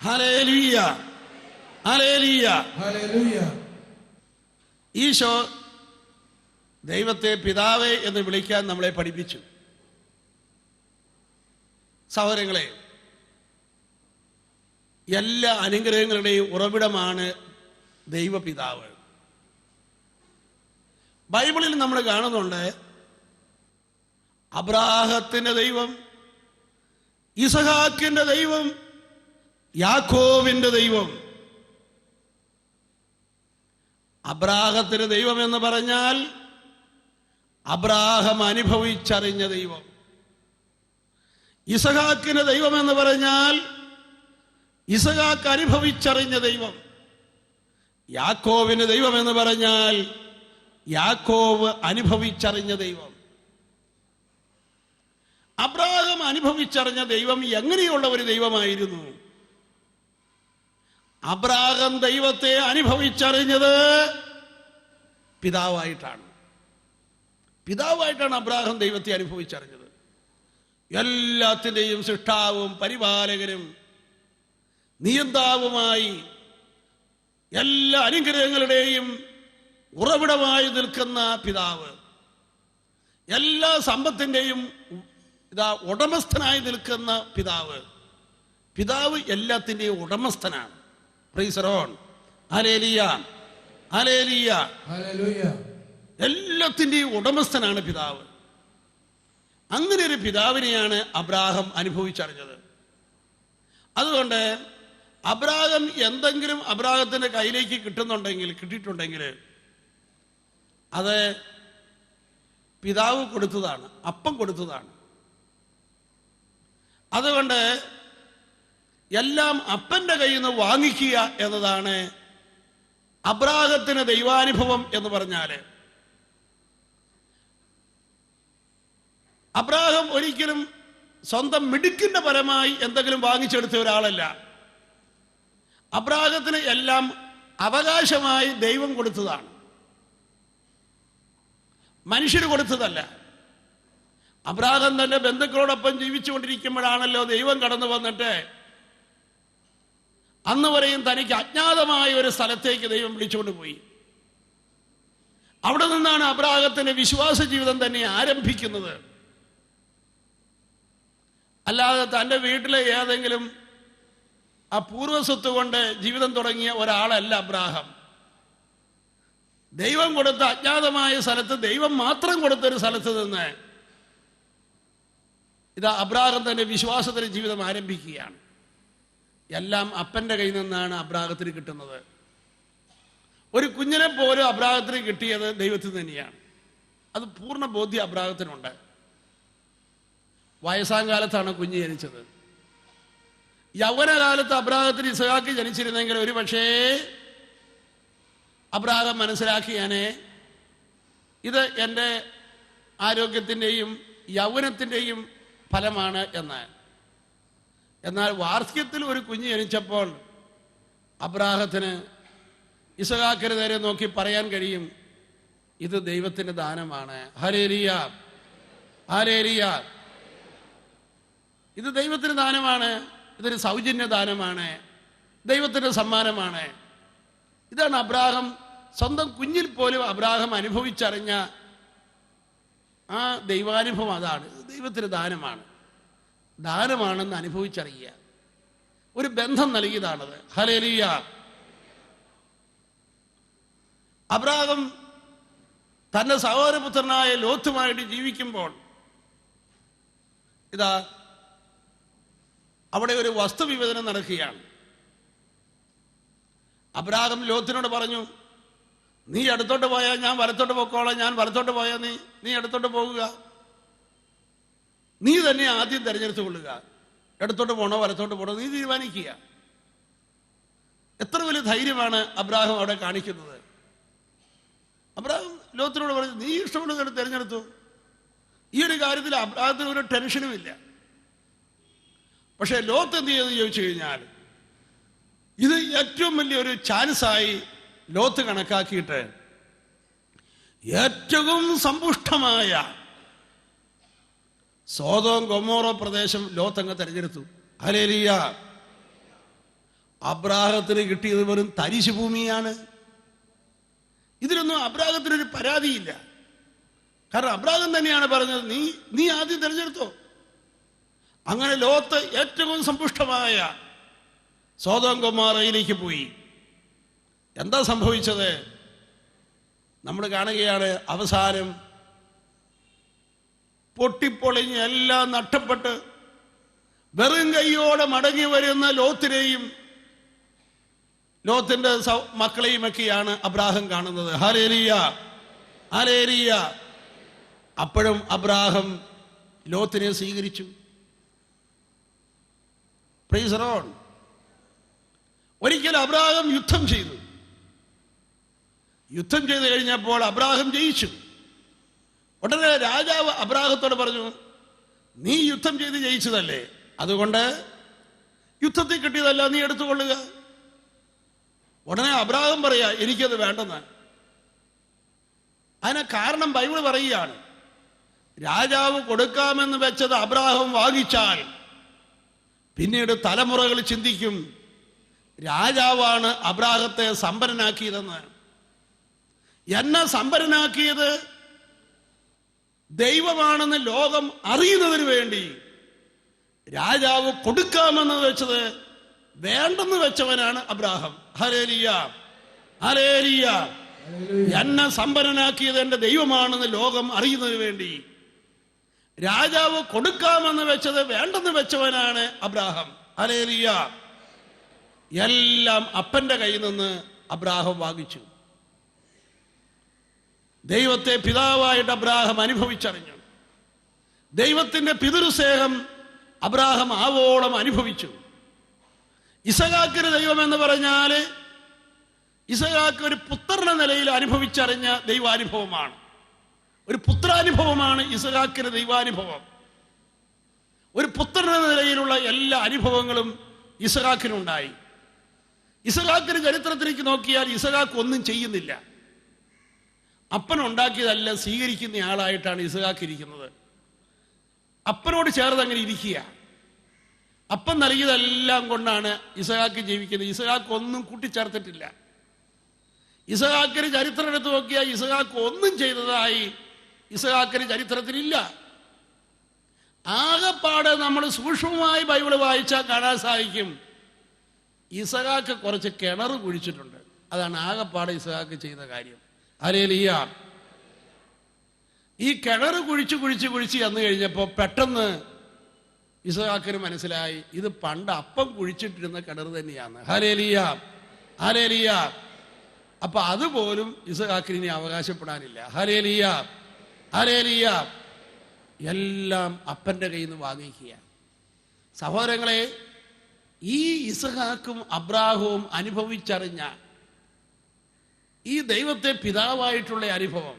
Hallelujah, hallelujah, hallelujah. Isho ദൈവത്തെ പിതാവേ എന്ന് വിളിക്കാൻ നമ്മളെ പഠിപ്പിച്ചു. സഹോദരങ്ങളെ, എല്ലാ അനുഗ്രഹങ്ങളുടെയും ഉറവിടമാണ് ദൈവപിതാവ്. ബൈബിളിൽ നമ്മൾ കാണുന്നുണ്ട്, അബ്രാഹത്തിന്റെ ദൈവം, ഇസഹാക്കിന്റെ ദൈവം, യാക്കോബിന്റെ ദൈവം. അബ്രാഹത്തിന്റെ ദൈവം എന്ന് പറഞ്ഞാൽ അബ്രാഹം അനുഭവിച്ചറിഞ്ഞ ദൈവം. ഇസഹാക്കിന്റെ ദൈവം എന്ന് പറഞ്ഞാൽ ഇസഹാക്ക് അനുഭവിച്ചറിഞ്ഞ ദൈവം. യാക്കോബിന്റെ ദൈവം എന്ന് പറഞ്ഞാൽ യാക്കോബ് അനുഭവിച്ചറിഞ്ഞ ദൈവം. അബ്രാഹം അനുഭവിച്ചറിഞ്ഞ ദൈവം എങ്ങനെയുള്ള ഒരു ദൈവമായിരുന്നു? അബ്രാഹം ദൈവത്തെ അനുഭവിച്ചറിഞ്ഞത് പിതാവായിട്ടാണ്. പിതാവായിട്ടാണ് അബ്രാഹം ദൈവത്തെ അനുഭവിച്ചറിഞ്ഞത്. എല്ലാത്തിൻ്റെയും സൃഷ്ടാവും പരിപാലകനും നിയന്താവുമായി എല്ലാ അനുഗ്രഹങ്ങളുടെയും ഉറവിടമായി നിൽക്കുന്ന പിതാവ്, എല്ലാ സമ്പത്തിൻ്റെയും ഉടമസ്ഥനായി നിൽക്കുന്ന പിതാവ്. പിതാവ് എല്ലാത്തിൻ്റെയും ഉടമസ്ഥനാണ്. Praise the Lord. Hallelujah, hallelujah, hallelujah. എല്ലാത്തിൻ്റെയും ഉടമസ്ഥനാണ് പിതാവ്. അങ്ങനെ ഒരു പിതാവിനെയാണ് അബ്രാഹം അനുഭവിച്ചറിഞ്ഞത്. അതുകൊണ്ട് അബ്രാഹം എന്തെങ്കിലും അബ്രാഹത്തിന്റെ കയ്യിലേക്ക് കിട്ടിയിട്ടുണ്ടെങ്കിൽ അത് പിതാവ് കൊടുത്തതാണ്, അപ്പം കൊടുത്തതാണ്. അതുകൊണ്ട് എല്ലാം അപ്പന്റെ കയ്യിൽ നിന്ന് വാങ്ങിക്കുക എന്നതാണ് അബ്രാഹത്തിന് ദൈവാനുഭവം എന്ന് പറഞ്ഞാല്. അബ്രാഹം ഒരിക്കലും സ്വന്തം മിടുക്കിന്റെ പരമായി എന്തെങ്കിലും വാങ്ങിച്ചെടുത്ത ഒരാളല്ല. അബ്രാഹത്തിന് എല്ലാം അവകാശമായി ദൈവം കൊടുത്തതാണ്, മനുഷ്യര് കൊടുത്തതല്ല. അബ്രാഹം തന്റെ ബന്ധുക്കളോടൊപ്പം ജീവിച്ചുകൊണ്ടിരിക്കുമ്പോഴാണല്ലോ ദൈവം കടന്നു വന്നിട്ട് അന്ന് വരെയും തനിക്ക് അജ്ഞാതമായ ഒരു സ്ഥലത്തേക്ക് ദൈവം വിളിച്ചുകൊണ്ട് പോയി. അവിടെ നിന്നാണ് അബ്രാഹത്തിന്റെ വിശ്വാസ ജീവിതം തന്നെ ആരംഭിക്കുന്നത്. അല്ലാതെ തൻ്റെ വീട്ടിലെ ഏതെങ്കിലും ആ പൂർവ്വസ്വത്ത് കൊണ്ട് ജീവിതം തുടങ്ങിയ ഒരാളല്ല അബ്രാഹം. ദൈവം കൊടുത്ത അജ്ഞാതമായ സ്ഥലത്ത്, ദൈവം മാത്രം കൊടുത്തൊരു സ്ഥലത്ത് നിന്ന് അബ്രാഹം തന്റെ വിശ്വാസത്തിന്റെ ജീവിതം ആരംഭിക്കുകയാണ്. എല്ലാം അപ്പന്റെ കയ്യിൽ നിന്നാണ് അബ്രാഹത്തിന് കിട്ടുന്നത്. ഒരു കുഞ്ഞിനെ പോലും അബ്രാഹത്തിന് കിട്ടിയത് ദൈവത്തിൽ തന്നെയാണ്. അത് പൂർണ്ണ ബോധ്യം അബ്രാഹത്തിനുണ്ട്. വയസ്സാം കാലത്താണ് കുഞ്ഞ് ജനിച്ചത്. യൗവനകാലത്ത് അബ്രാഹത്തിന് ഇസഹാക്ക് ജനിച്ചിരുന്നെങ്കിൽ ഒരു പക്ഷേ അബ്രാഹം മനസ്സിലാക്കിയാനെ ഇത് എൻ്റെ ആരോഗ്യത്തിൻ്റെയും യൗവനത്തിൻ്റെയും ഫലമാണ് എന്ന്. എന്നാൽ വാർദ്ധക്യത്തിൽ ഒരു കുഞ്ഞ് ജനിച്ചപ്പോൾ അബ്രാഹത്തിന് ഇസഹാക്കിന് നേരെ നോക്കി പറയാൻ കഴിയും, ഇത് ദൈവത്തിന്റെ ദാനമാണ്. Hallelujah, hallelujah. ഇത് ദൈവത്തിന് ദാനമാണ്, ഇതൊരു സൗജന്യ ദാനമാണ്, ദൈവത്തിന്റെ സമ്മാനമാണ്. ഇതാണ് അബ്രാഹം സ്വന്തം കുഞ്ഞിൽ പോലും അബ്രാഹം അനുഭവിച്ചറിഞ്ഞ ആ ദൈവാനുഭവം. അതാണ് ദൈവത്തിന് ദാനമാണ്, ദാനമാണെന്ന് അനുഭവിച്ചറിയുക. ഒരു ബന്ധം നൽകിയതാണത്. ഹല്ലേലൂയ. അബ്രാഹം തന്റെ സഹോദരപുത്രനായ ലോത്തുമായിട്ട് ജീവിക്കുമ്പോൾ അവിടെ ഒരു വസ്തുവിഭജനം നടക്കുകയാണ്. അബ്രാഹം ലോത്തിനോട് പറഞ്ഞു, നീ അടുത്തോട്ട് പോയാൽ ഞാൻ വലത്തോട്ട് പോയിക്കോളാം, ഞാൻ വലത്തോട്ട് പോയാൽ നീ അടുത്തോട്ട് പോകുക, നീ തന്നെ ആദ്യം തെരഞ്ഞെടുത്തു കൊള്ളുക, ഇടത്തോട്ട് പോകണോ വലത്തോട്ട് പോകണോ നീ തീരുമാനിക്കുക. എത്ര വലിയ ധൈര്യമാണ് അബ്രാഹം അവിടെ കാണിക്കുന്നത്. അബ്രാഹം ലോത്തിനോട് പറഞ്ഞു, നീ ഇഷ്ടമുള്ളത് തെരഞ്ഞെടുത്തു. ഈ ഒരു കാര്യത്തിൽ അബ്രാഹത്തിന് ഒരു ടെൻഷനും ഇല്ല. പക്ഷെ ലോത്ത് എന്ത് ചെയ്തെന്ന് ചോദിച്ചു കഴിഞ്ഞാൽ, ഇത് ഏറ്റവും വലിയൊരു ചാൻസായി ലോത്ത് കണക്കാക്കിയിട്ട് ഏറ്റവും സമ്പുഷ്ടമായ സോദോം ഗൊമോറ പ്രദേശം ലോത്ത് അങ്ങ് തെരഞ്ഞെടുത്തു. ഹല്ലേലൂയ. അബ്രാഹത്തിന് കിട്ടിയത് വെറും തരിശു ഭൂമിയാണ്. ഇതിലൊന്നും അബ്രാഹത്തിനൊരു പരാതിയില്ല. കാരണം അബ്രാഹം തന്നെയാണ് പറഞ്ഞത്, നീ ആദ്യം തിരഞ്ഞെടുത്തോ. അങ്ങനെ ലോത്ത് ഏറ്റവും സമ്പുഷ്ടമായ സോദോം ഗൊമോറയിലേക്ക് പോയി. എന്താ സംഭവിച്ചത്? നമ്മൾ കാണുകയാണ്, അവസാനം പൊട്ടിപ്പൊളിഞ്ഞ് എല്ലാം നഷ്ടപ്പെട്ട് വെറും കൈയോടെ മടങ്ങി വരുന്ന ലോത്തിനെയും ലോത്തിന്റെ മക്കളെയും ഒക്കെയാണ് അബ്രാഹം കാണുന്നത്. Hallelujah, hallelujah. അപ്പോഴും അബ്രാഹം ലോത്തിനെ സ്വീകരിച്ചു. Price the Lord. ഒരിക്കൽ അബ്രാഹം യുദ്ധം ചെയ്തു. യുദ്ധം ചെയ്തു കഴിഞ്ഞപ്പോൾ അബ്രാഹം ജയിച്ചു. ഉടനെ രാജാവ് അബ്രാഹത്തോട് പറഞ്ഞു, നീ യുദ്ധം ചെയ്ത് ജയിച്ചതല്ലേ, അതുകൊണ്ട് യുദ്ധത്തിൽ കിട്ടിയതല്ല നീ എടുത്തുകൊള്ളുക. ഉടനെ അബ്രാഹം പറയാ, എനിക്കത് വേണ്ടെന്ന്. അതിന് കാരണം ബൈബിൾ പറയുകയാണ്, രാജാവ് കൊടുക്കാമെന്ന് വെച്ചത് അബ്രാഹം വാങ്ങിച്ചാൽ പിന്നീട് തലമുറകൾ ചിന്തിക്കും രാജാവാണ് അബ്രാഹത്തെ സമ്പന്നനാക്കിയതെന്ന്. എന്നെ സമ്പന്നനാക്കിയത് ദൈവമാണെന്ന് ലോകം അറിയുന്നതിന് വേണ്ടി രാജാവ് കൊടുക്കാമെന്ന് വെച്ചത് വേണ്ടെന്ന് വെച്ചവനാണ് അബ്രാഹം. Hallelujah, hallelujah. എന്നെ സമ്പന്നനാക്കിയത് എൻ്റെ ദൈവമാണെന്ന് ലോകം അറിയുന്നതിന് വേണ്ടി രാജാവ് കൊടുക്കാമെന്ന് വെച്ചത് വേണ്ടെന്ന് വെച്ചവനാണ് അബ്രാഹം. ഹല്ലേലൂയ. എല്ലാം അപ്പന്റെ കയ്യിൽ നിന്ന് അബ്രാഹം വാങ്ങിച്ചു. ദൈവത്തെ പിതാവായിട്ട് അബ്രാഹം അനുഭവിച്ചറിഞ്ഞു. ദൈവത്തിന്റെ പിതൃസ്നേഹം അബ്രാഹം ആവോളം അനുഭവിച്ചു. ഇസഹാക്കിന് ദൈവം എന്ന് പറഞ്ഞാൽ ഇസഹാക്ക് ഒരു പുത്രന്റെ നിലയിൽ അനുഭവിച്ചറിഞ്ഞ ദൈവാനുഭവമാണ്. ഒരു പുത്രാനുഭവമാണ് ഇസഹാക്കിന് ദൈവാനുഭവം. ഒരു പുത്രന്റെ നിലയിലുള്ള എല്ലാ അനുഭവങ്ങളും ഇസഹാക്കിനുണ്ടായി. ഇസഹാക്കിന് ചരിത്രത്തിലേക്ക് നോക്കിയാൽ ഇസഹാക്ക് ഒന്നും ചെയ്യുന്നില്ല. അപ്പൻ ഉണ്ടാക്കിയതല്ല സ്വീകരിക്കുന്ന ആളായിട്ടാണ് ഇസഹാക്ക് ഇരിക്കുന്നത്. അപ്പനോട് ചേർന്ന് അങ്ങനെ ഇരിക്കുക. അപ്പൻ നൽകിയതെല്ലാം കൊണ്ടാണ് ഇസഹാക്ക് ജീവിക്കുന്നത്. ഇസഹാക്ക് ഒന്നും കൂട്ടിച്ചേർത്തിട്ടില്ല. ഇസഹാക്കിന് ചരിത്രം എടുത്ത് നോക്കിയാൽ ഇസഹാക്ക് ഒന്നും ചെയ്തതായി ഇസഹാക്കിന് ചരിത്രത്തിലില്ല. ആകെപ്പാട് നമ്മൾ സൂക്ഷ്മമായി ബൈബിള് വായിച്ചാൽ കാണാൻ സാധിക്കും, ഇസഹാക്ക് കുറച്ച് കിണർ കുഴിച്ചിട്ടുണ്ട്. അതാണ് ആകെപ്പാട് ഇസഹാക്ക് ചെയ്ത കാര്യം. ഹല്ലേലൂയ. ഈ കിണർ കുഴിച്ച് വന്നു കഴിഞ്ഞപ്പോൾ പെട്ടെന്ന് ഇസഹാക്കിന് മനസ്സിലായി, ഇത് പണ്ട് അപ്പം കുഴിച്ചിട്ടിരുന്ന കിണർ തന്നെയാണ്. Hallelujah, hallelujah. അപ്പൊ അതുപോലും ഇസഹാക്കിന് ഇനി അവകാശപ്പെടാനില്ല. Hallelujah, hallelujah. എല്ലാം അപ്പന്റെ കയ്യിൽ നിന്ന് വാങ്ങിക്കുക. സഹോദരങ്ങളെ, ഈ ഇസഹാക്കും അബ്രാഹവും അനുഭവിച്ചറിഞ്ഞ ഈ ദൈവത്തെ പിതാവായിട്ടുള്ള അനുഭവം,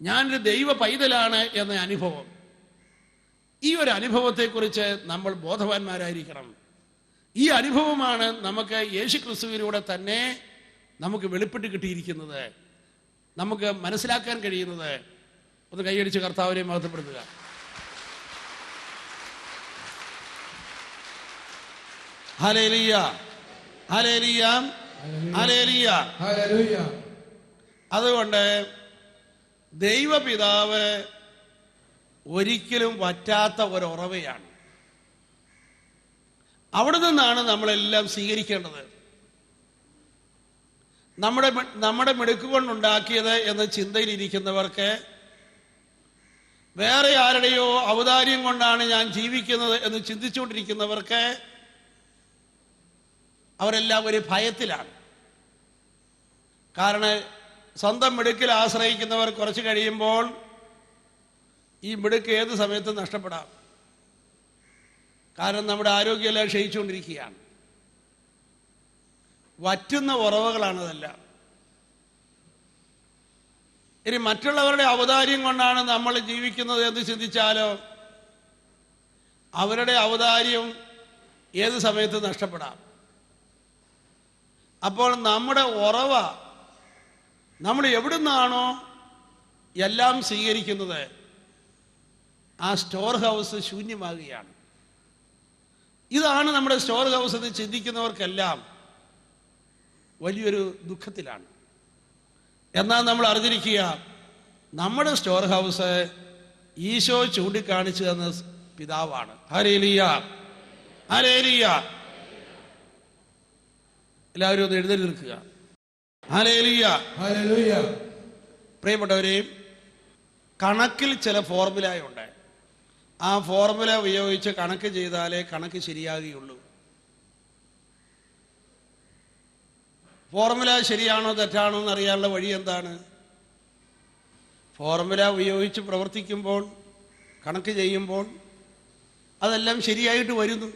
ഞാനൊരു ദൈവ പൈതലാണ് എന്ന അനുഭവം, ഈ ഒരു അനുഭവത്തെക്കുറിച്ച് നമ്മൾ ബോധവാന്മാരായിരിക്കണം. ഈ അനുഭവമാണ് നമുക്ക് യേശുക്രിസ്തുവിലൂടെ തന്നെ നമുക്ക് വെളിപ്പെട്ട് കിട്ടിയിരിക്കുന്നത്, നമുക്ക് മനസ്സിലാക്കാൻ കഴിയുന്നത്. ഒന്ന് കൈയടിച്ച് കർത്താവിനെ മഹത്വപ്പെടുത്തുക. Hallelujah, hallelujah, hallelujah, hallelujah. അതുകൊണ്ട് ദൈവപിതാവ് ഒരിക്കലും വറ്റാത്ത ഒരു ഉറവയാണ്. അവിടെ നിന്നാണ് നമ്മളെല്ലാം സ്വീകരിക്കേണ്ടത്. നമ്മുടെ മിടുക്കുകൊണ്ടുണ്ടാക്കിയത് എന്ന ചിന്തയിലിരിക്കുന്നവർക്ക്, വേറെ ആരുടെയോ ഔദാര്യം കൊണ്ടാണ് ഞാൻ ജീവിക്കുന്നത് എന്ന് ചിന്തിച്ചുകൊണ്ടിരിക്കുന്നവർക്ക്, അവരെല്ലാം ഒരു ഭയത്തിലാണ്. കാരണം സ്വന്തം മിടുക്കിൽ ആശ്രയിക്കുന്നവർ കുറച്ച് കഴിയുമ്പോൾ ഈ മിടുക്ക് ഏത് സമയത്തും നഷ്ടപ്പെടാം. കാരണം നമ്മുടെ ആരോഗ്യമെല്ലാം ക്ഷയിച്ചുകൊണ്ടിരിക്കുകയാണ്. വറ്റുന്ന ഉറവകളാണതെല്ലാം. ഇനി മറ്റുള്ളവരുടെ ഔദാര്യം കൊണ്ടാണ് നമ്മൾ ജീവിക്കുന്നത് എന്ന് ചിന്തിച്ചാലോ, അവരുടെ ഔദാര്യം ഏത് സമയത്ത് നഷ്ടപ്പെടാം. അപ്പോൾ നമ്മുടെ ഉറവ, നമ്മൾ എവിടുന്നാണോ എല്ലാം സ്വീകരിക്കുന്നത്, ആ സ്റ്റോർ ഹൗസ് ശൂന്യമാകുകയാണ്. ഇതാണ് നമ്മുടെ സ്റ്റോർ ഹൗസ് എന്ന് ചിന്തിക്കുന്നവർക്കെല്ലാം വലിയൊരു ദുഃഖത്തിലാണ്. എന്നാൽ നമ്മൾ അറിഞ്ഞിരിക്കുക, നമ്മുടെ സ്റ്റോർ ഹൗസ് ഈശോ ചൂണ്ടിക്കാണിച്ചു തന്ന പിതാവാണ്. Hallelujah, hallelujah. എല്ലാവരും ഒന്ന് എഴുന്നേറ്റ് നിൽക്കുക. Hallelujah, hallelujah. പ്രിയപ്പെട്ടവരെ, കണക്കിൽ ചില ഫോർമുലയുണ്ട്. ആ ഫോർമുല ഉപയോഗിച്ച് കണക്ക് ചെയ്താലേ കണക്ക് ശരിയാകുകയുള്ളൂ. ഫോർമുല ശരിയാണോ തെറ്റാണോ എന്ന് അറിയാനുള്ള വഴി എന്താണ്? ഫോർമുല ഉപയോഗിച്ച് പ്രവർത്തിക്കുമ്പോൾ, കണക്ക് ചെയ്യുമ്പോൾ അതെല്ലാം ശരിയായിട്ട് വരുന്നു.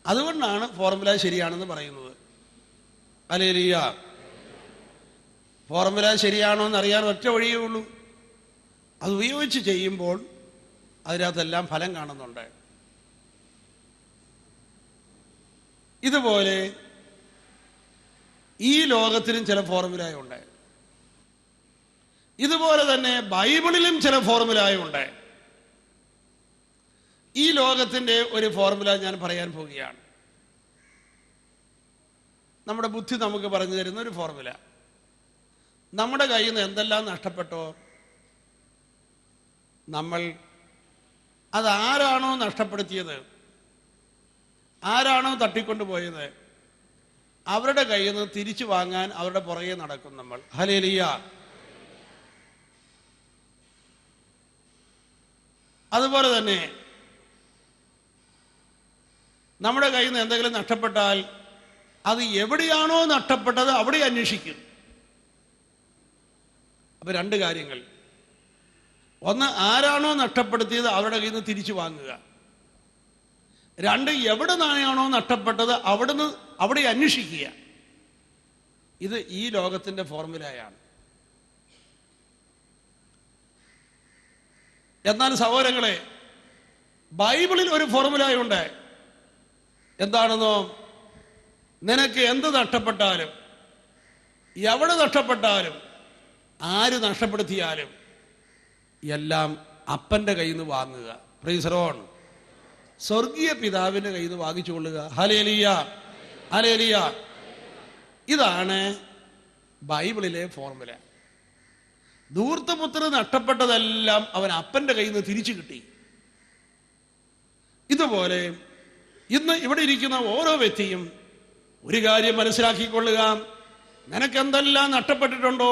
അതുകൊണ്ടാണ് ഫോർമുല ശരിയാണെന്ന് പറയുന്നത്. ഹല്ലേലൂയ. ഫോർമുല ശരിയാണോ എന്ന് അറിയാൻ ഒറ്റ വഴിയേ ഉള്ളൂ. അത് ഉപയോഗിച്ച് ചെയ്യുമ്പോൾ അതിനകത്തെല്ലാം ഫലം കാണുന്നുണ്ട്. ഇതുപോലെ ഈ ലോകത്തിനും ചില ഫോർമുലയുണ്ട്. ഇതുപോലെ തന്നെ ബൈബിളിലും ചില ഫോർമുലയുണ്ട്. ഈ ലോകത്തിൻ്റെ ഒരു ഫോർമുല ഞാൻ പറയാൻ പോവുകയാണ്. നമ്മുടെ ബുദ്ധി നമുക്ക് പറഞ്ഞു തരുന്ന ഒരു ഫോർമുല. നമ്മുടെ കയ്യിൽ നിന്ന് എന്തെല്ലാം നഷ്ടപ്പെട്ടോ, നമ്മൾ അതാരാണോ നഷ്ടപ്പെടുത്തിയത്, ആരാണോ തട്ടിക്കൊണ്ടുപോയത്, അവരുടെ കയ്യിൽ നിന്ന് തിരിച്ചു വാങ്ങാൻ അവരുടെ പുറകെ നടക്കും നമ്മൾ. ഹല്ലേലൂയ. അതുപോലെ തന്നെ നമ്മുടെ കയ്യിൽ നിന്ന് എന്തെങ്കിലും നഷ്ടപ്പെട്ടാൽ അത് എവിടെയാണോ നഷ്ടപ്പെട്ടത് അവിടെ അന്വേഷിക്കും. അപ്പൊ രണ്ട് കാര്യങ്ങൾ: ഒന്ന്, ആരാണോ നഷ്ടപ്പെടുത്തിയത് അവരുടെ കയ്യിൽ നിന്ന് തിരിച്ചു വാങ്ങുക. രണ്ട്, എവിടെ നിന്നാണോ നഷ്ടപ്പെട്ടത് അവിടെ അന്വേഷിക്കുക. ഇത് ഈ ലോകത്തിന്റെ ഫോർമുലയാണ്. എന്നാൽ സഹോദരങ്ങളെ, ബൈബിളിൽ ഒരു ഫോർമുലയുണ്ട്. എന്താണെന്നോ? നിനക്ക് എന്ത് നഷ്ടപ്പെട്ടാലും, എവിടെ നഷ്ടപ്പെട്ടാലും, ആര് നഷ്ടപ്പെടുത്തിയാലും എല്ലാം അപ്പൻ്റെ കയ്യിൽ നിന്ന് വാങ്ങുക. Price the Lord. സ്വർഗീയ പിതാവിൻ്റെ കയ്യിൽ നിന്ന് വാങ്ങിച്ചുകൊള്ളുക. Hallelujah, hallelujah. ഇതാണ് ബൈബിളിലെ ഫോർമുല. ധൂർത്തപുത്രന് നഷ്ടപ്പെട്ടതെല്ലാം അവൻ അപ്പൻ്റെ കയ്യിൽ നിന്ന് തിരിച്ചു കിട്ടി. ഇതുപോലെ ഇന്ന് ഇവിടെ ഇരിക്കുന്ന ഓരോ വ്യക്തിയും ഒരു കാര്യം മനസ്സിലാക്കിക്കൊള്ളുക: നിനക്ക് എന്തെല്ലാം നഷ്ടപ്പെട്ടിട്ടുണ്ടോ,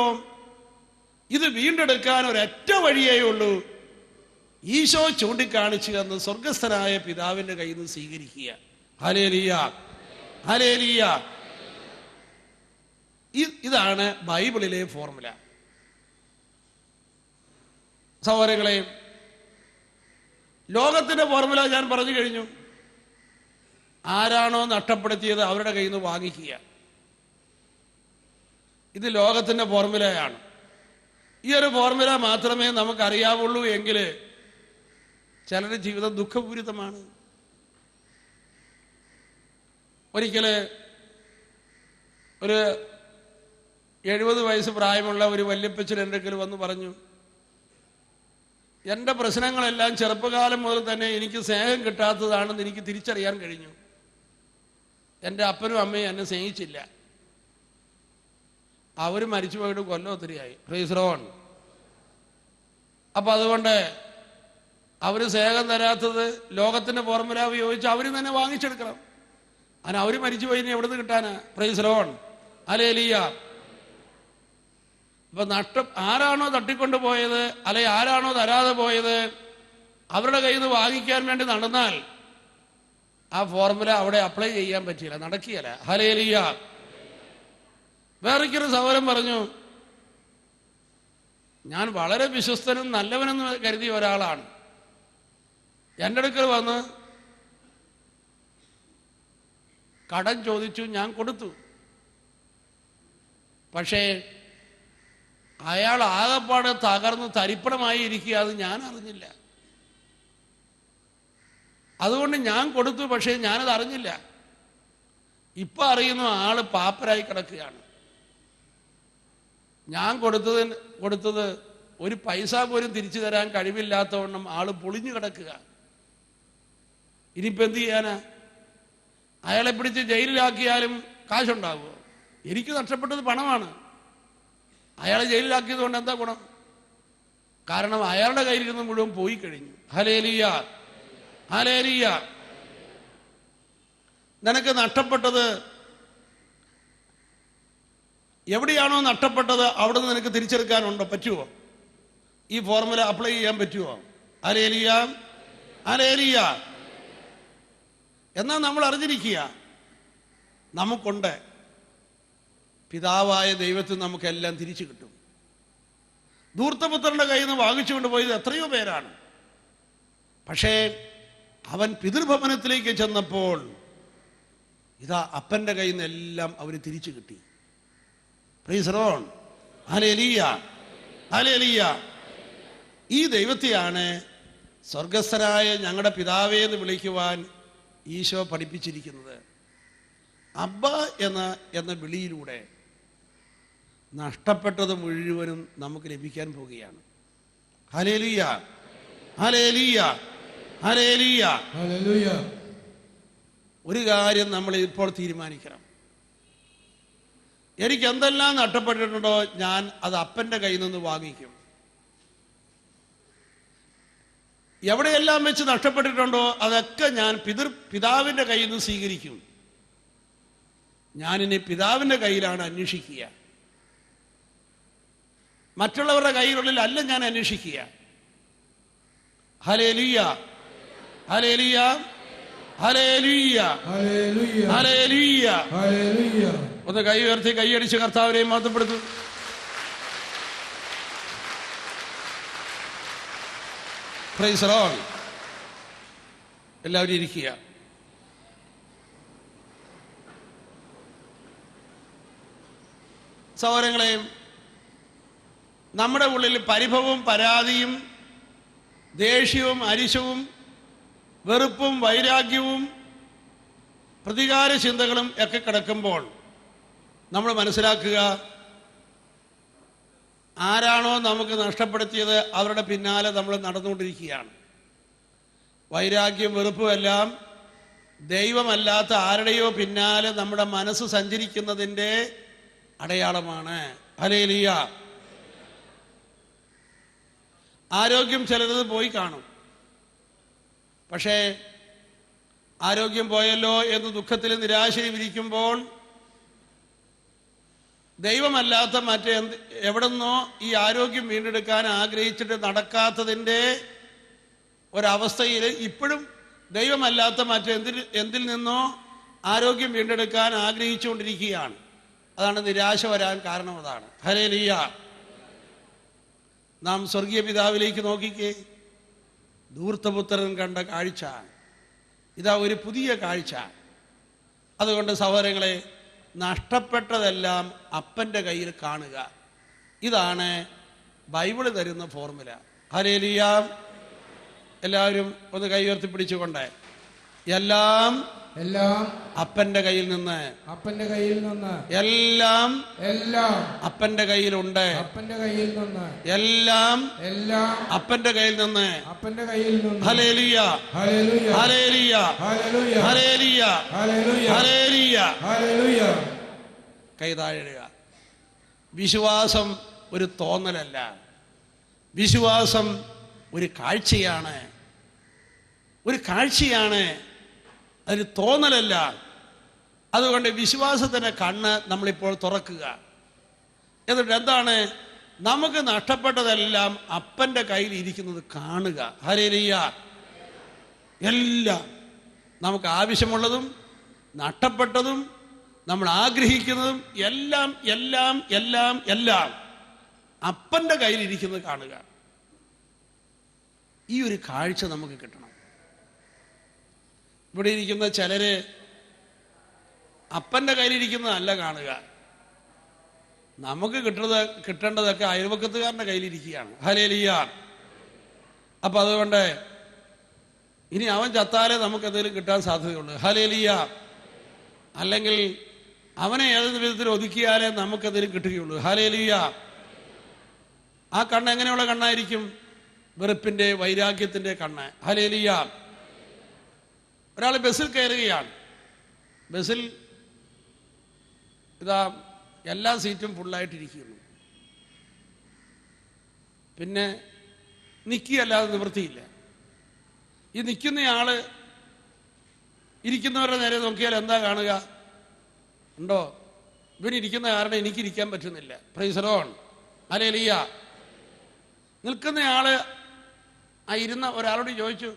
ഇത് വീണ്ടെടുക്കാൻ ഒരൊറ്റ വഴിയേ ഉള്ളൂ. ഈശോ ചൂണ്ടിക്കാണിച്ചു എന്ന് സ്വർഗസ്ഥനായ പിതാവിന്റെ കയ്യിൽ നിന്ന് സ്വീകരിക്കുക. Hallelujah, hallelujah. ഇതാണ് ബൈബിളിലെ ഫോർമുല. സഹോദരങ്ങളെ, ലോകത്തിന്റെ ഫോർമുല ഞാൻ പറഞ്ഞു കഴിഞ്ഞു. ആരാണോ നഷ്ടപ്പെടുത്തിയത് അവരുടെ കയ്യിൽ നിന്ന് വാങ്ങിക്കുക. ഇത് ലോകത്തിന്റെ ഫോർമുലയാണ്. ഈ ഒരു ഫോർമുല മാത്രമേ നമുക്കറിയാവുള്ളൂ എങ്കിൽ ചിലരുടെ ജീവിതം ദുഃഖപൂരിതമാണ്. ഒരിക്കല് ഒരു 70 വയസ്സ് പ്രായമുള്ള ഒരു വല്യപ്പച്ചൻ എൻ്റെ അടുക്കൽ വന്ന് പറഞ്ഞു, എൻ്റെ പ്രശ്നങ്ങളെല്ലാം ചെറുപ്പകാലം മുതൽ തന്നെ എനിക്ക് സ്നേഹം കിട്ടാത്തതാണെന്ന് എനിക്ക് തിരിച്ചറിയാൻ കഴിഞ്ഞു. എൻ്റെ അപ്പനും അമ്മയും എന്നെ സ്നേഹിച്ചില്ല. അവർ മരിച്ചു പോയിട്ട് കൊല്ലം ഒത്തിരിയായി. Praise the Lord. അപ്പം അതുകൊണ്ട് അവർ സ്നേഹം തരാത്തത് ലോകത്തിൻ്റെ ഫോർമുല ഉപയോഗിച്ച് അവർ തന്നെ വാങ്ങിച്ചെടുക്കണം. അങ്ങനെ അവർ മരിച്ചു പോയി ഇനി എവിടുന്ന് കിട്ടാനാ? Price the Lord, hallelujah. അപ്പൊ ആരാണോ തട്ടിക്കൊണ്ടു പോയത്, അല്ലെ ആരാണോ തരാതെ പോയത്, അവരുടെ കയ്യിൽ നിന്ന് വാങ്ങിക്കാൻ വേണ്ടി നടന്നാൽ ആ ഫോർമുല അവിടെ അപ്ലൈ ചെയ്യാൻ പറ്റിയില്ല, നടക്കുകയില്ല. ഹല്ലേലൂയ. വേറൊരു സഹോദരൻ പറഞ്ഞു, ഞാൻ വളരെ വിശ്വസ്തനും നല്ലവനെന്ന് കരുതിയ ഒരാളാണ്. എൻ്റെ അടുക്കൽ വന്ന് കടം ചോദിച്ചു, ഞാൻ കൊടുത്തു. പക്ഷേ അയാൾ ആകപ്പാട് തകർന്ന് തരിപ്പണമായി ഇരിക്കുക, അത് ഞാൻ അറിഞ്ഞില്ല. അതുകൊണ്ട് ഞാൻ കൊടുത്തു, പക്ഷേ ഞാനത് അറിഞ്ഞില്ല. ഇപ്പം അറിയുന്നു ആള് പാപ്പരായി കിടക്കുകയാണ്. ഞാൻ കൊടുത്തത് ഒരു പൈസ പോലും തിരിച്ചു തരാൻ കഴിവില്ലാത്തവണ്ണം ആള് പൊളിഞ്ഞു കിടക്കുക. ഇനിയിപ്പോൾ എന്ത് ചെയ്യാനാ? അയാളെ പിടിച്ച് ജയിലിലാക്കിയാലും കാശുണ്ടാകുമോ? എനിക്ക് നഷ്ടപ്പെട്ടത് പണമാണ്. അയാളെ ജയിലിലാക്കിയത് കൊണ്ട് എന്താ ഗുണം? കാരണം അയാളുടെ കയ്യിൽ നിന്ന് മുഴുവൻ പോയി കഴിഞ്ഞു. Hallelujah, hallelujah. നിനക്ക് നഷ്ടപ്പെട്ടത് എവിടെയാണോ നഷ്ടപ്പെട്ടത് അവിടെ നിന്ന് നിനക്ക് തിരിച്ചെടുക്കാനുണ്ടോ? പറ്റുമോ? ഈ ഫോർമുല അപ്ലൈ ചെയ്യാൻ പറ്റുമോ? Hallelujah, hallelujah. എന്നാൽ നമ്മൾ അറിഞ്ഞിരിക്കുക, നമുക്കുണ്ട് പിതാവായ ദൈവത്തിൽ നമുക്കെല്ലാം തിരിച്ചു കിട്ടും. ധൂർത്തപുത്രന്റെ കയ്യിൽ നിന്ന് വാങ്ങിച്ചുകൊണ്ട് പോയത് എത്രയോ പേരാണ്. പക്ഷേ അവൻ പിതൃഭവനത്തിലേക്ക് ചെന്നപ്പോൾ ഇതാ അപ്പൻ്റെ കയ്യിൽ നിന്ന് എല്ലാം അവന് തിരിച്ചു കിട്ടി. Price the Lord, hallelujah, hallelujah. ഈ ദൈവത്തെയാണ് സ്വർഗസ്ഥനായ ഞങ്ങളുടെ പിതാവേ എന്ന് വിളിക്കുവാൻ ഈശോ പഠിപ്പിച്ചിരിക്കുന്നത്. അബ്ബ എന്ന വിളിയിലൂടെ നഷ്ടപ്പെട്ടത് മുഴുവനും നമുക്ക് ലഭിക്കാൻ പോവുകയാണ്. Hallelujah, hallelujah, hallelujah, hallelujah. ഒരു കാര്യം നമ്മൾ ഇപ്പോൾ തീരുമാനിക്കണം. എനിക്ക് എന്തെല്ലാം നഷ്ടപ്പെട്ടിട്ടുണ്ടോ ഞാൻ അത് അപ്പൻ്റെ കയ്യിൽ നിന്ന് വാങ്ങിക്കും. എവിടെയെല്ലാം വെച്ച് നഷ്ടപ്പെട്ടിട്ടുണ്ടോ അതൊക്കെ ഞാൻ പിതാവിൻ്റെ കയ്യിൽ നിന്ന് സ്വീകരിക്കും. ഞാനിനി പിതാവിൻ്റെ കയ്യിലാണ് അന്വേഷിക്കുക, മറ്റുള്ളവരുടെ കയ്യിലുള്ളിൽ അല്ല ഞാൻ അന്വേഷിക്കുക. Hallelujah, hallelujah, hallelujah, hallelujah, hallelujah. ഒന്ന് കൈ ഉയർത്തി കൈയടിച്ച് കർത്താവിനെ മഹത്വപ്പെടുത്തു. Price the Lord. എല്ലാവരും ഇരിക്കുക. സഹോദരങ്ങളെ, നമ്മുടെ ഉള്ളിൽ പരിഭവവും പരാതിയും ദേഷ്യവും അരിശവും വെറുപ്പും വൈരാഗ്യവും പ്രതികാര ചിന്തകളും ഒക്കെ കിടക്കുമ്പോൾ നമ്മൾ മനസ്സിലാക്കുക, ആരാണോ നമുക്ക് നഷ്ടപ്പെടുത്തിയത് അവരുടെ പിന്നാലെ നമ്മൾ നടന്നുകൊണ്ടിരിക്കുകയാണ്. വൈരാഗ്യം വെറുപ്പും എല്ലാം ദൈവമല്ലാത്ത ആരുടെയോ പിന്നാലെ നമ്മുടെ മനസ്സ് സഞ്ചരിക്കുന്നതിൻ്റെ അടയാളമാണ്. ഹല്ലേലൂയ. ആരോഗ്യം ചിലത് പോയി കാണും. പക്ഷേ ആരോഗ്യം പോയല്ലോ എന്ന് ദുഃഖത്തിലും നിരാശയും ഇരിക്കുമ്പോൾ ദൈവമല്ലാത്ത എവിടെന്നോ ഈ ആരോഗ്യം വീണ്ടെടുക്കാൻ ആഗ്രഹിച്ചിട്ട് നടക്കാത്തതിൻ്റെ ഒരവസ്ഥയിൽ ഇപ്പോഴും ദൈവമല്ലാത്ത എന്തിൽ നിന്നോ ആരോഗ്യം വീണ്ടെടുക്കാൻ ആഗ്രഹിച്ചുകൊണ്ടിരിക്കുകയാണ്. അതാണ് നിരാശ വരാൻ കാരണം. അതാണ്. ഹല്ലേലൂയ. നാം സ്വർഗീയ പിതാവിലേക്ക് നോക്കിക്കേ. ധൂർത്തപുത്രൻ കണ്ട കാഴ്ച ഇതാ ഒരു പുതിയ കാഴ്ച. അതുകൊണ്ട് സഹോദരങ്ങളെ, നഷ്ടപ്പെട്ടതെല്ലാം അപ്പൻ്റെ കയ്യിൽ കാണുക. ഇതാണ് ബൈബിള് തരുന്ന ഫോർമുല. ഹല്ലേലൂയ. എല്ലാവരും ഒന്ന് കൈ ഉയർത്തിപ്പിടിച്ചുകൊണ്ട് എല്ലാം അപ്പൻ്റെ കയ്യിൽ നിന്ന് എല്ലാം അപ്പൻ്റെ കയ്യിലുണ്ട്. എല്ലാം അപ്പൻ്റെ കയ്യിൽ നിന്ന്. Hallelujah, hallelujah, hallelujah, hallelujah. കൈ താഴെയിടുക. വിശ്വാസം ഒരു തോന്നലല്ല, വിശ്വാസം ഒരു കാഴ്ചയാണ്. ഒരു കാഴ്ചയാണ്, അതൊരു തോന്നലല്ല. അതുകൊണ്ട് വിശ്വാസത്തിൻ്റെ കണ്ണ് നമ്മളിപ്പോൾ തുറക്കുക. എന്നിട്ട് എന്താണ്? നമുക്ക് നഷ്ടപ്പെട്ടതെല്ലാം അപ്പൻ്റെ കയ്യിൽ ഇരിക്കുന്നത് കാണുക. ഹല്ലേലൂയ. എല്ലാം നമുക്ക് ആവശ്യമുള്ളതും നഷ്ടപ്പെട്ടതും നമ്മൾ ആഗ്രഹിക്കുന്നതും എല്ലാം എല്ലാം എല്ലാം എല്ലാം അപ്പൻ്റെ കയ്യിലിരിക്കുന്നത് കാണുക. ഈ ഒരു കാഴ്ച നമുക്ക് കിട്ടണം. ഇവിടെ ഇരിക്കുന്ന ചിലര് അപ്പൻ്റെ കയ്യിലിരിക്കുന്നതല്ല കാണുക, നമുക്ക് കിട്ടേണ്ടതൊക്കെ അയൽവക്കത്തുകാരൻ്റെ കയ്യിലിരിക്കുകയാണ്. ഹല്ലേലൂയ. അപ്പം അതുകൊണ്ട് ഇനി അവൻ ചത്താലേ നമുക്ക് എന്തെങ്കിലും കിട്ടാൻ സാധ്യതയുള്ളൂ. ഹല്ലേലൂയ. അല്ലെങ്കിൽ അവനെ ഏതെങ്കിലും വിധത്തിൽ ഒതുക്കിയാലേ നമുക്കെന്തെങ്കിലും കിട്ടുകയുള്ളൂ. ഹല്ലേലൂയ. ആ കണ്ണ് എങ്ങനെയുള്ള കണ്ണായിരിക്കും? വെറുപ്പിൻ്റെ വൈരാഗ്യത്തിൻ്റെ കണ്ണ്. ഹല്ലേലൂയ. ഒരാൾ ബസ്സിൽ കയറുകയാണ്, ബസ്സിൽ ഇതാ എല്ലാ സീറ്റും ഫുള്ളായിട്ടിരിക്കുന്നു. പിന്നെ നിൽക്കുകയല്ലാതെ നിവൃത്തിയില്ല. ഈ നിൽക്കുന്നയാള് ഇരിക്കുന്നവരുടെ നേരെ നോക്കിയാൽ എന്താ കാണുക? ഉണ്ടോ? ഇവനിരിക്കുന്ന കാരണം എനിക്കിരിക്കാൻ പറ്റുന്നില്ല. Praise the Lord, hallelujah. നിൽക്കുന്നയാള് ആ ഇരുന്ന ഒരാളോട് ചോദിച്ചു,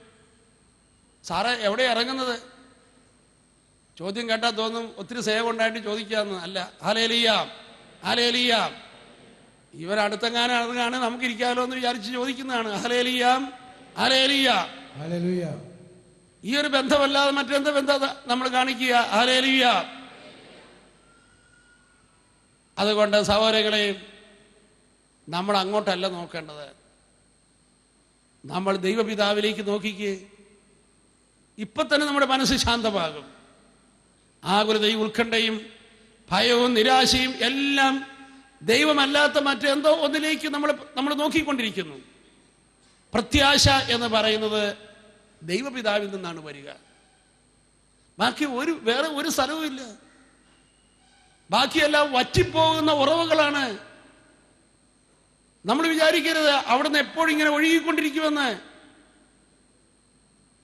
സാറേ എവിടെ ഇറങ്ങുന്നത്? ചോദ്യം കേട്ടാൽ തോന്നും ഒത്തിരി സേവ ഉണ്ടായിട്ട് ചോദിക്കാമെന്ന്. അല്ല, ഹല്ലേലൂയ, ഹല്ലേലൂയ. ഇവരടുത്തെങ്ങാനാണ് നമുക്കിരിക്കാമല്ലോ എന്ന് വിചാരിച്ച് ചോദിക്കുന്നതാണ്. Hallelujah, hallelujah, hallelujah. ഈ ഒരു ബന്ധമല്ലാതെ മറ്റെന്ത് ബന്ധം നമ്മൾ കാണിക്കുക? ഹല്ലേലൂയ. അതുകൊണ്ട് സഹോദരങ്ങളെ, നമ്മൾ അങ്ങോട്ടല്ല നോക്കേണ്ടത്, നമ്മൾ ദൈവപിതാവിലേക്ക് നോക്കിക്കേ. ഇപ്പൊ തന്നെ നമ്മുടെ മനസ്സ് ശാന്തമാകും. ആകുലതയും ഉത്കണ്ഠയും ഭയവും നിരാശയും എല്ലാം ദൈവമല്ലാത്ത മറ്റെന്തോ ഒന്നിലേക്ക് നമ്മൾ നോക്കിക്കൊണ്ടിരിക്കുന്നു. പ്രത്യാശ എന്ന് പറയുന്നത് ദൈവപിതാവിൽ നിന്നാണ് വരിക. ബാക്കി വേറെ ഒരു സ്ഥലവും ഇല്ല. ബാക്കിയെല്ലാം വറ്റിപ്പോകുന്ന ഉറവുകളാണ്. നമ്മൾ വിചാരിക്കരുത് അവിടുന്ന് എപ്പോഴും ഇങ്ങനെ ഒഴുകിക്കൊണ്ടിരിക്കുമെന്ന്.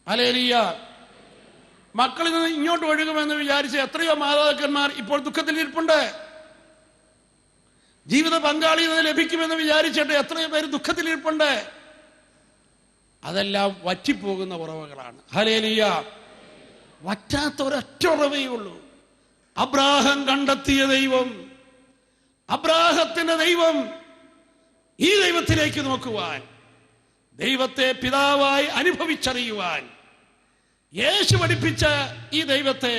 ഹല്ലേലൂയ. മക്കളിൽ നിന്ന് ഇങ്ങോട്ട് ഒഴുകുമെന്ന് വിചാരിച്ച് എത്രയോ മാതാപിതാക്കന്മാർ ഇപ്പോൾ ദുഃഖത്തിലിരിപ്പുണ്ട്. ജീവിത പങ്കാളിയിൽ നിന്ന് ലഭിക്കുമെന്ന് വിചാരിച്ചിട്ട് എത്രയോ പേര് ദുഃഖത്തിലിരിപ്പുണ്ട്. അതെല്ലാം വറ്റിപ്പോകുന്ന ഉറവുകളാണ്. ഹല്ലേലൂയ. വറ്റാത്ത ഒരൊറ്റ ഉറവേ ഉള്ളൂ. അബ്രാഹം കണ്ടെത്തിയ ദൈവം, അബ്രാഹത്തിന്റെ ദൈവം. ഈ ദൈവത്തിലേക്ക് നോക്കുവാൻ, ദൈവത്തെ പിതാവായി അനുഭവിച്ചറിയുവാൻ, യേശു പഠിപ്പിച്ച ഈ ദൈവത്തെ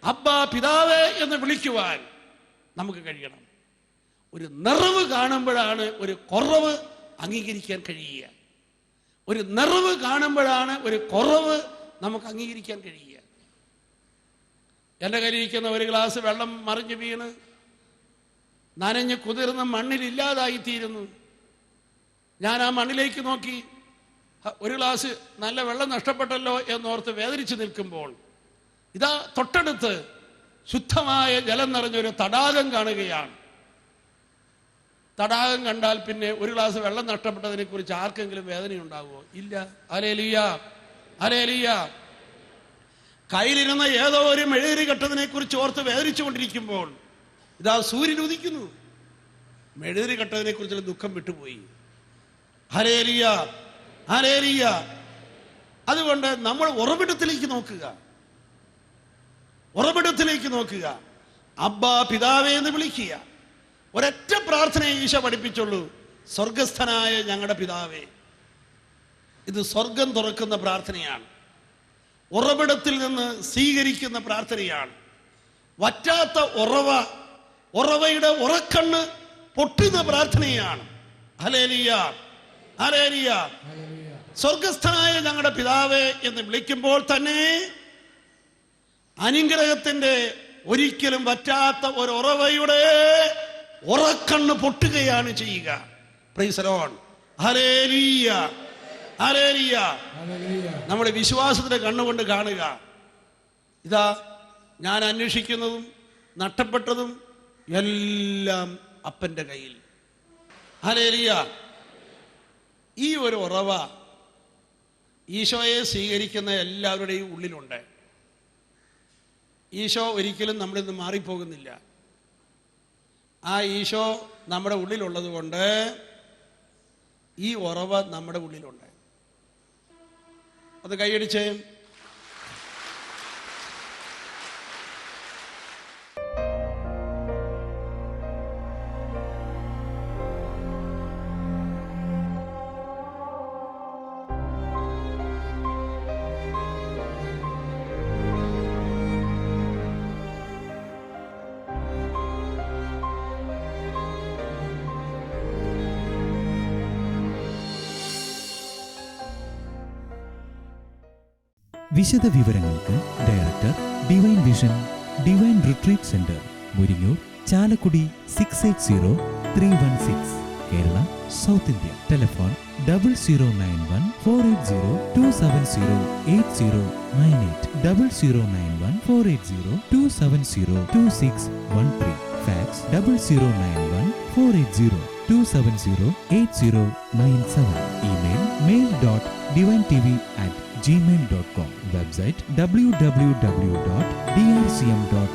അബ്ബാ പിതാവേ എന്ന് വിളിക്കുവാൻ നമുക്ക് കഴിയണം. ഒരു നിറവ് കാണുമ്പോഴാണ് ഒരു കുറവ് അംഗീകരിക്കാൻ കഴിയുക. ഒരു നിറവ് കാണുമ്പോഴാണ് ഒരു കുറവ് നമുക്ക് അംഗീകരിക്കാൻ കഴിയുക. എൻ്റെ കയ്യിലിരിക്കുന്ന ഒരു ഗ്ലാസ് വെള്ളം മറിഞ്ഞു വീണ് നനഞ്ഞ് കുതിർന്ന് മണ്ണിലില്ലാതായിത്തീരുന്നു. ഞാൻ ആ മണ്ണിലേക്ക് നോക്കി, ഒരു ഗ്ലാസ് നല്ല വെള്ളം നഷ്ടപ്പെട്ടല്ലോ എന്നോർത്ത് വേദനിച്ച് നിൽക്കുമ്പോൾ ഇതാ തൊട്ടടുത്ത് ശുദ്ധമായ ജലം നിറഞ്ഞൊരു തടാകം കാണുകയാണ്. തടാകം കണ്ടാൽ പിന്നെ ഒരു ഗ്ലാസ് വെള്ളം നഷ്ടപ്പെട്ടതിനെ കുറിച്ച് ആർക്കെങ്കിലും വേദനയുണ്ടാകുമോ? ഇല്ല. Hallelujah, hallelujah. കയ്യിലിരുന്ന ഏതോ ഒരു മെഴുകുതിരി കെട്ടതിനെ കുറിച്ച് ഓർത്ത് വേദനിച്ചു കൊണ്ടിരിക്കുമ്പോൾ ഇതാ സൂര്യൻ ഉദിക്കുന്നു. മെഴുകുതിരി കെട്ടതിനെ കുറിച്ചുള്ള ദുഃഖം വിട്ടുപോയി. Hallelujah, hallelujah. അതുകൊണ്ട് നമ്മൾ ഉറവിടത്തിലേക്ക് നോക്കുക, ഉറവിടത്തിലേക്ക് നോക്കുക. അബ്ബാ പിതാവേ എന്ന് വിളിക്കുക. ഒരൊറ്റ പ്രാർത്ഥനയെ ഈശോ പഠിപ്പിച്ചുള്ളൂ, സ്വർഗസ്ഥനായ ഞങ്ങളുടെ പിതാവേ. ഇത് സ്വർഗം തുറക്കുന്ന പ്രാർത്ഥനയാണ്. ഉറവിടത്തിൽ നിന്ന് സ്വീകരിക്കുന്ന പ്രാർത്ഥനയാണ്. വറ്റാത്ത ഉറവയുടെ ഉറക്കണ്ണ് പൊട്ടുന്ന പ്രാർത്ഥനയാണ്. Hallelujah, hallelujah. സ്വർഗസ്ഥനായ ഞങ്ങളുടെ പിതാവേ എന്ന് വിളിക്കുമ്പോൾ തന്നെ അനുഗ്രഹത്തിന്റെ ഒരിക്കലും വറ്റാത്ത ഒരു ഉറവയുടെ ഉറക്കണ്ണ് പൊട്ടുകയാണ് ചെയ്യുക. Price the Lord, hallelujah, hallelujah. നമ്മുടെ വിശ്വാസത്തിന്റെ കണ്ണുകൊണ്ട് കാണുക, ഇതാ ഞാൻ അന്വേഷിക്കുന്നതും നഷ്ടപ്പെട്ടതും എല്ലാം അപ്പന്റെ കയ്യിൽ. ഹല്ലേലൂയ. ഈ ഒരു ഉറവ ഈശോയെ സ്വീകരിക്കുന്ന എല്ലാവരുടെയും ഉള്ളിലുണ്ട്. ഈശോ ഒരിക്കലും നമ്മളിൽ നിന്ന് മാറിപ്പോകുന്നില്ല. ആ ഈശോ നമ്മുടെ ഉള്ളിലുള്ളത് കൊണ്ട് ഈ ഉറവ നമ്മുടെ ഉള്ളിലുണ്ട്. അത് കൈയടിച്ചേ. വിശദ വിവരങ്ങൾക്ക് director, divine vision, divine retreat centre, Muringoor, Chalakudy 680316, Kerala, south India. Telephone 0091-480-270-8098, 0091-480-270-2613. Fax 0091-480-270-8097. Email mail.divinetv@gmail.com. Website www.drcm.org.